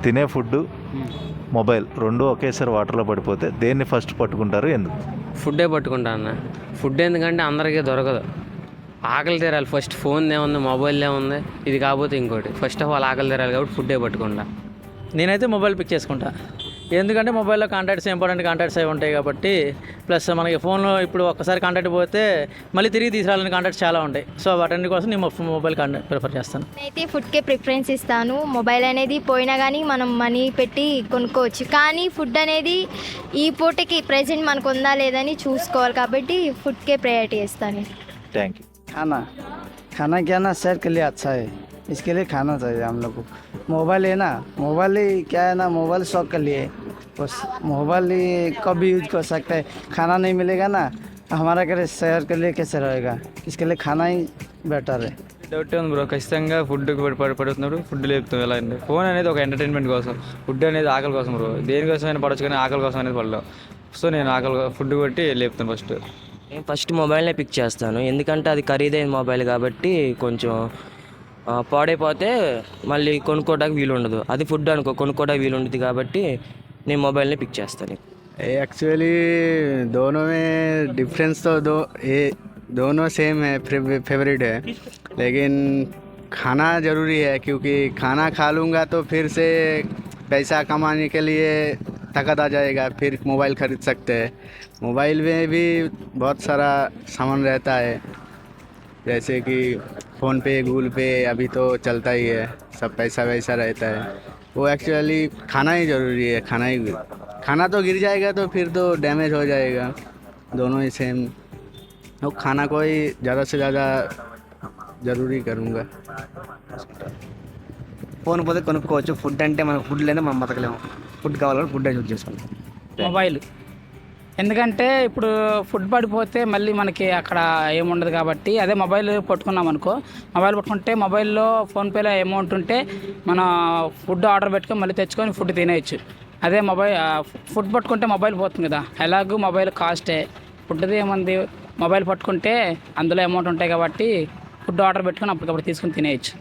తినే food, mobile రెండు ఒకేసారి వాటర్లో పడిపోతే దేన్ని ఫస్ట్ పట్టుకుంటారు, ఎందుకు? ఫుడ్డే పట్టుకుంటా అన్న. ఫుడ్ ఎందుకంటే అందరికీ దొరకదు. ఆకలి తీరాలి ఫస్ట్. ఫోన్ ఏముంది, మొబైల్ ఏముంది, ఇది కాకపోతే ఇంకోటి. ఫస్ట్ ఆఫ్ ఆల్ ఆకలి తీరాలి కాబట్టి ఫుడ్డే పట్టుకుంటా. నేనైతే మొబైల్ పిక్ చేసుకుంటా. ఎందుకంటే మొబైల్లో కాంటాక్ట్స్, ఇంపార్టెంట్ కాంటాక్ట్స్ అవి ఉంటాయి కాబట్టి. ప్లస్ మనకి ఫోన్లో ఇప్పుడు ఒక్కసారి కాంటాక్ట్ పోతే మళ్ళీ తిరిగి తీసుకురాలని కాంటాక్ట్స్ చాలా ఉంటాయి. సో వాటన్ని కోసం నేను మొబైల్ కాంటాక్ట్ ప్రిఫర్ చేస్తాను. నేనైతే ఫుడ్కే ప్రిఫరెన్స్ ఇస్తాను. మొబైల్ అనేది పోయినా కానీ మనం మనీ పెట్టి కొనుక్కోవచ్చు, కానీ ఫుడ్ అనేది ఈ పూటకి ప్రెజెంట్ మనకు ఉందా లేదని చూసుకోవాలి కాబట్టి ఫుడ్కే ప్రయారిటీ ఇస్తాను. Thank you. खाना क्या ना सेहत के लिए अच्छा है, इसके लिए खाना चाहिए हम लोग को। मोबाइल है ना, मोबाइल ही क्या है ना, मोबाइल शौक के लिए, बस मोबाइल ही कभी यूज कर सकते हैं। खाना नहीं मिलेगा ना, हमारा करे शहर के लिए कैसे रहेगा, इसके लिए खाना ही बेटर है. డౌట్ ఉంది బ్రో, ఖచ్చితంగా ఫుడ్ పడుతున్నప్పుడు ఫుడ్ లేపుతాం. ఎలా అండి, ఫోన్ అనేది ఒక ఎంటర్టైన్మెంట్ కోసం, ఫుడ్ అనేది ఆకలి కోసం బ్రో. దేనికోసమైనా పడవచ్చు కానీ ఆకలి కోసం అనేది పడలేవు. సో నేను ఆకలి ఫుడ్ కొట్టి లేపుతాను ఫస్ట్. నేను ఫస్ట్ మొబైల్నే పిక్ చేస్తాను, ఎందుకంటే అది ఖరీదైన మొబైల్ కాబట్టి కొంచెం పాడైపోతే మళ్ళీ కొనుక్కోవడానికి వీలు ఉండదు. అది ఫుడ్ అనుకో, కొనుక్కోవడానికి వీలు ఉంటుంది కాబట్టి నేను మొబైల్నే పిక్ చేస్తాను. एक्चुअली दोनों में डिफरेंस तो दोनों सेम है, फेवरेट है, लेकिन खाना ज़रूरी है क्योंकि खाना खा लूँगा तो फिर से पैसा कमाने के लिए ताकत आ जाएगा, फिर मोबाइल ख़रीद सकते हैं. मोबाइल में भी बहुत सारा सामान रहता है, जैसे कि फ़ोन पे, गूगल पे अभी तो चलता ही है, सब पैसा वैसा रहता है. वो एक्चुअली खाना ही ज़रूरी है. खाना तो गिर जाएगा तो फिर तो डैमेज हो जाएगा. दोनों ही सेम. तो खाना को ही ज़्यादा से ज़्यादा ज़रूरी करूँगा. ఫోన్ పోతే కొనుక్కోవచ్చు. ఫుడ్ అంటే మనం ఫుడ్ లేదా మనం బతకలేము. ఫుడ్ కావాలంటే ఫుడ్ యూజ్ చేసుకోవాలి. మొబైల్ ఎందుకంటే ఇప్పుడు ఫుడ్ పడిపోతే మళ్ళీ మనకి అక్కడ ఏముండదు కాబట్టి, అదే మొబైల్ పట్టుకున్నాం అనుకో, మొబైల్ పట్టుకుంటే మొబైల్లో ఫోన్పేలో అమౌంట్ ఉంటే మనం ఫుడ్ ఆర్డర్ పెట్టుకొని మళ్ళీ తెచ్చుకొని ఫుడ్ తినేయచ్చు. అదే ఫుడ్ పట్టుకుంటే మొబైల్ పోతుంది కదా, ఎలాగూ మొబైల్ కాస్టే. ఫుడ్ది ఏముంది, మొబైల్ పట్టుకుంటే అందులో అమౌంట్ ఉంటాయి కాబట్టి ఫుడ్ ఆర్డర్ పెట్టుకొని అప్పటికప్పుడు తీసుకొని తినేయచ్చు.